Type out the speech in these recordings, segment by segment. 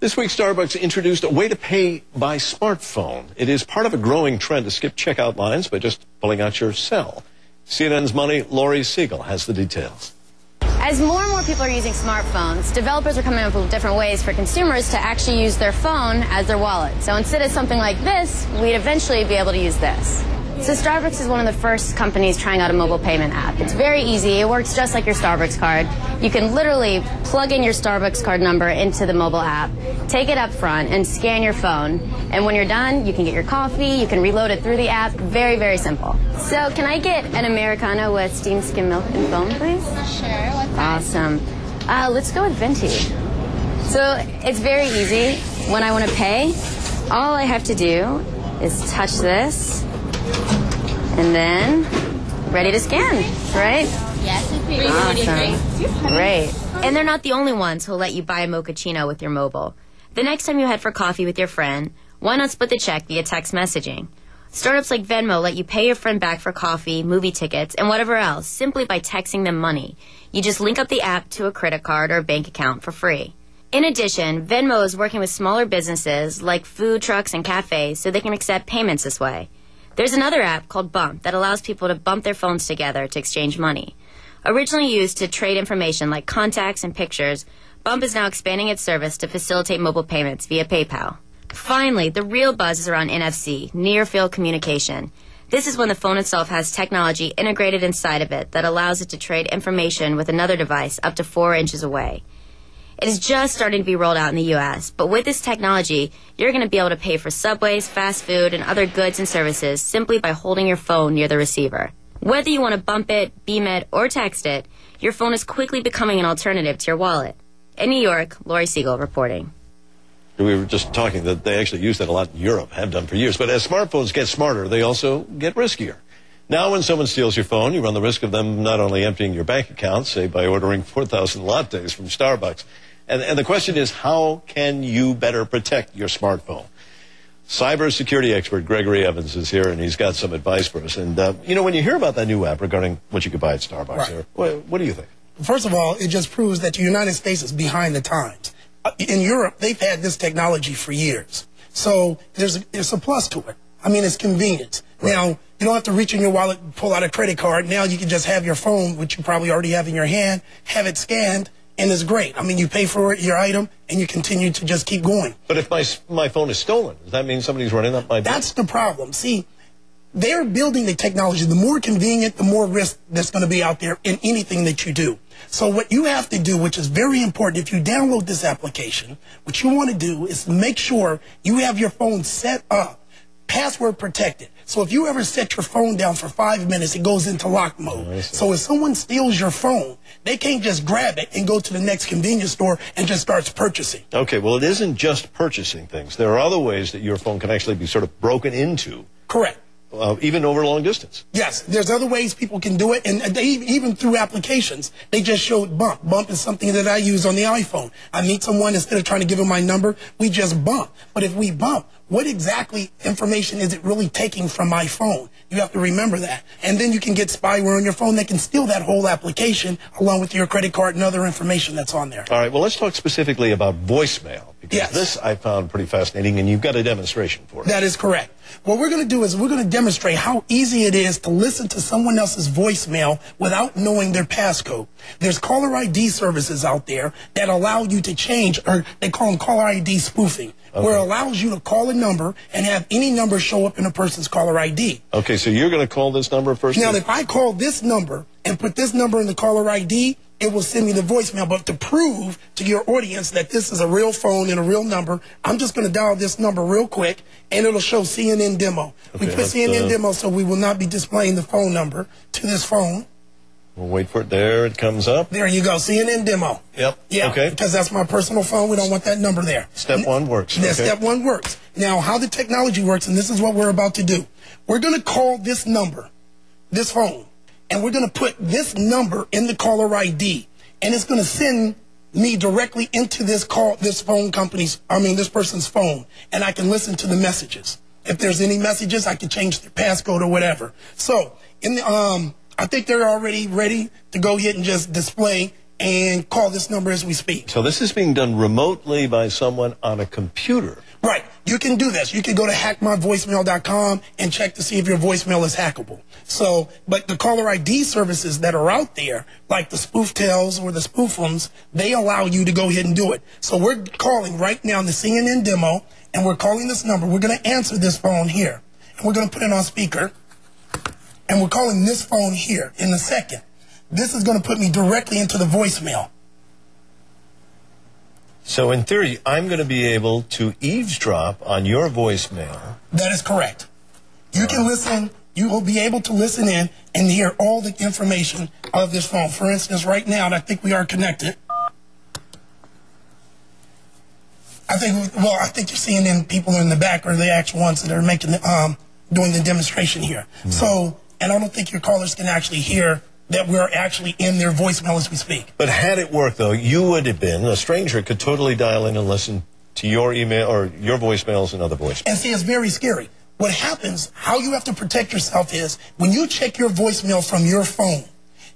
This week, Starbucks introduced a way to pay by smartphone. It is part of a growing trend to skip checkout lines by just pulling out your cell. CNN's Money, Lori Siegel has the details. As more and more people are using smartphones, developers are coming up with different ways for consumers to actually use their phone as their wallet. So instead of something like this, we'd eventually be able to use this. So Starbucks is one of the first companies trying out a mobile payment app. It's very easy. It works just like your Starbucks card. You can literally plug in your Starbucks card number into the mobile app, take it up front, and scan your phone. And when you're done, you can get your coffee, you can reload it through the app. Very, very simple. So can I get an Americano with steamed skim milk and foam, please? Sure. What size? Awesome. Let's go with venti. So it's very easy. When I want to pay, all I have to do is touch this, and then ready to scan, right? Yes, Awesome. Great. And they're not the only ones who'll let you buy a mochaccino with your mobile. The next time you head for coffee with your friend, why not split the check via text messaging? Startups like Venmo let you pay your friend back for coffee, movie tickets, and whatever else simply by texting them money. You just link up the app to a credit card or bank account for free. In addition, Venmo is working with smaller businesses like food trucks and cafes so they can accept payments this way. There's another app called Bump that allows people to bump their phones together to exchange money. Originally used to trade information like contacts and pictures, Bump is now expanding its service to facilitate mobile payments via PayPal. Finally, the real buzz is around NFC, near-field communication. This is when the phone itself has technology integrated inside of it that allows it to trade information with another device up to 4 inches away. It is just starting to be rolled out in the U.S., but with this technology, you're going to be able to pay for subways, fast food, and other goods and services simply by holding your phone near the receiver. Whether you want to bump it, beam it, or text it, your phone is quickly becoming an alternative to your wallet. In New York, Lori Siegel reporting. We were just talking that they actually use that a lot in Europe, have done for years. But as smartphones get smarter, they also get riskier. Now when someone steals your phone, you run the risk of them not only emptying your bank account, say by ordering 4,000 lattes from Starbucks. And the question is, how can you better protect your smartphone? Cybersecurity expert Gregory Evans is here, and he's got some advice for us. And, you know, when you hear about that new app regarding what you could buy at Starbucks, right. What do you think? First of all, it just proves that the United States is behind the times. In Europe, they've had this technology for years. So there's a plus to it. I mean, it's convenient. Right. Now, you don't have to reach in your wallet and pull out a credit card. Now you can just have your phone, which you probably already have in your hand, have it scanned, and it's great. I mean, you pay for it, your item, and you continue to just keep going. But if my phone is stolen, does that mean somebody's running up my bill? That's the problem. See, they're building the technology. The more convenient, the more risk that's going to be out there in anything that you do. So what you have to do, which is very important, if you download this application, what you want to do is make sure you have your phone set up, password protected. So if you ever set your phone down for 5 minutes, it goes into lock mode. So if someone steals your phone, they can't just grab it and go to the next convenience store and just start purchasing. Okay, well, it isn't just purchasing things. There are other ways that your phone can actually be sort of broken into. Correct. Even over long distance. Yes, there's other ways people can do it, and they, even through applications. They just showed Bump. Bump is something that I use on the iPhone. I meet someone, instead of trying to give them my number, we just bump. But if we bump, what exactly information is it really taking from my phone? You have to remember that. And then you can get spyware on your phone that can steal that whole application along with your credit card and other information that's on there. All right, well, let's talk specifically about voicemail, because this I found pretty fascinating, and you've got a demonstration for it. That is correct. What we're going to do is we're going to demonstrate how easy it is to listen to someone else's voicemail without knowing their passcode. There's caller ID services out there that allow you to change, or they call them caller ID spoofing, where it allows you to call a number and have any number show up in a person's caller ID. Okay, so you're going to call this number first? Now, if I call this number and put this number in the caller ID, it will send me the voicemail. But to prove to your audience that this is a real phone and a real number, I'm just going to dial this number real quick, and it'll show CNN demo. Okay, we put CNN demo, so we will not be displaying the phone number to this phone. We'll wait for it. There it comes up. There you go, CNN demo. Yep. Yeah, okay. Because that's my personal phone. We don't want that number there. Step one works. Okay. Step one works. Now, how the technology works, and this is what we're about to do. We're going to call this number, this phone, and we're going to put this number in the caller ID, and it's going to send me directly into this this person's phone, and I can listen to the messages. If there's any messages, I can change the passcode or whatever. So, I think they're already ready to go ahead and just display and call this number as we speak. So this is being done remotely by someone on a computer. Right. You can do this. You can go to hackmyvoicemail.com and check to see if your voicemail is hackable. So, but the caller ID services that are out there, like the Spooftails or the Spoofums, they allow you to go ahead and do it. So we're calling right now in the CNN demo, and we're calling this number. We're going to answer this phone here, and we're going to put it on speaker, and we're calling this phone here in a second. This is going to put me directly into the voicemail. So in theory, I'm going to be able to eavesdrop on your voicemail. That is correct. You can listen. You will be able to listen in and hear all the information of this phone. For instance, right now, I think we are connected. I think you're seeing in people in the back are the actual ones that are making the, doing the demonstration here. Mm-hmm. So, and I don't think your callers can actually hear that we're actually in their voicemail as we speak. But had it worked, though, you would have been, a stranger could totally dial in and listen to your email or your voicemails and other voicemails. And see, it's very scary. What happens, how you have to protect yourself is, when you check your voicemail from your phone,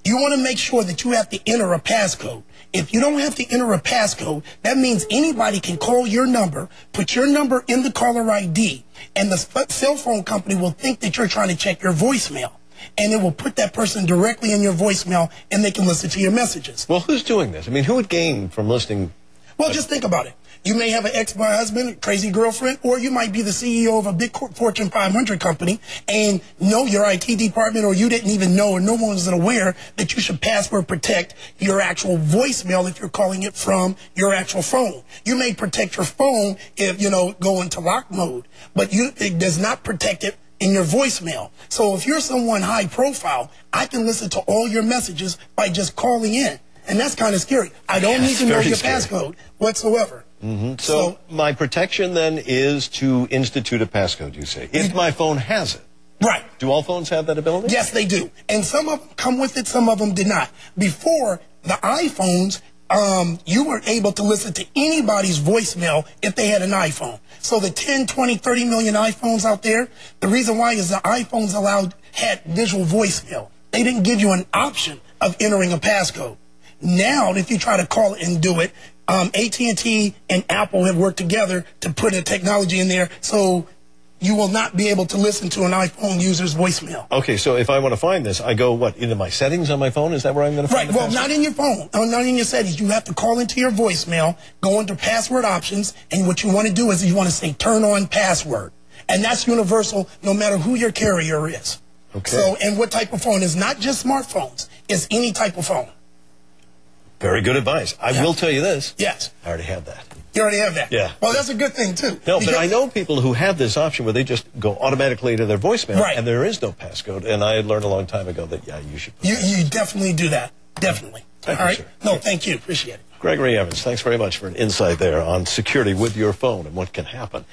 you want to make sure that you have to enter a passcode. If you don't have to enter a passcode, that means anybody can call your number, put your number in the caller ID, and the cell phone company will think that you're trying to check your voicemail. And it will put that person directly in your voicemail, and they can listen to your messages. Well, who's doing this? I mean, who would gain from listening? Well, just think about it. You may have an ex-husband, a crazy girlfriend, or you might be the CEO of a big Fortune 500 company and know your IT department, or you didn't even know, or no one was aware that you should password protect your actual voicemail if you're calling it from your actual phone. You may protect your phone if, go into lock mode, but it does not protect it in your voicemail. So if you're someone high profile, I can listen to all your messages by just calling in. And that's kind of scary. I don't need to know your passcode whatsoever. Mm-hmm. So my protection then is to institute a passcode, you say, if my phone has it. Right. Do all phones have that ability? Yes, they do. And some of them come with it, some of them did not. Before, the iPhones, you were able to listen to anybody's voicemail if they had an iPhone. So the 10, 20, 30 million iPhones out there, the reason why is the iPhones had visual voicemail. They didn't give you an option of entering a passcode. Now, if you try to call it and do it, AT&T and Apple have worked together to put a technology in there so you will not be able to listen to an iPhone user's voicemail. Okay, so if I want to find this, I go, into my settings on my phone? Is that where I'm going to find it? Right, well, not in your phone, not in your settings. You have to call into your voicemail, go into password options, and what you want to do is you want to say turn on password. And that's universal no matter who your carrier is. Okay. So, and what type of phone? It's not just smartphones. It's any type of phone. Very good advice. I will tell you this. Yes. I already have that. You already have that? Yeah. Well, that's a good thing, too. No, but I know people who have this option where they just go automatically to their voicemail, right, and there is no passcode. And I had learned a long time ago that, you should put You definitely do that. Definitely. Thank All you, right? sir. No, thank you. Appreciate it. Gregory Evans, thanks very much for an insight there on security with your phone and what can happen.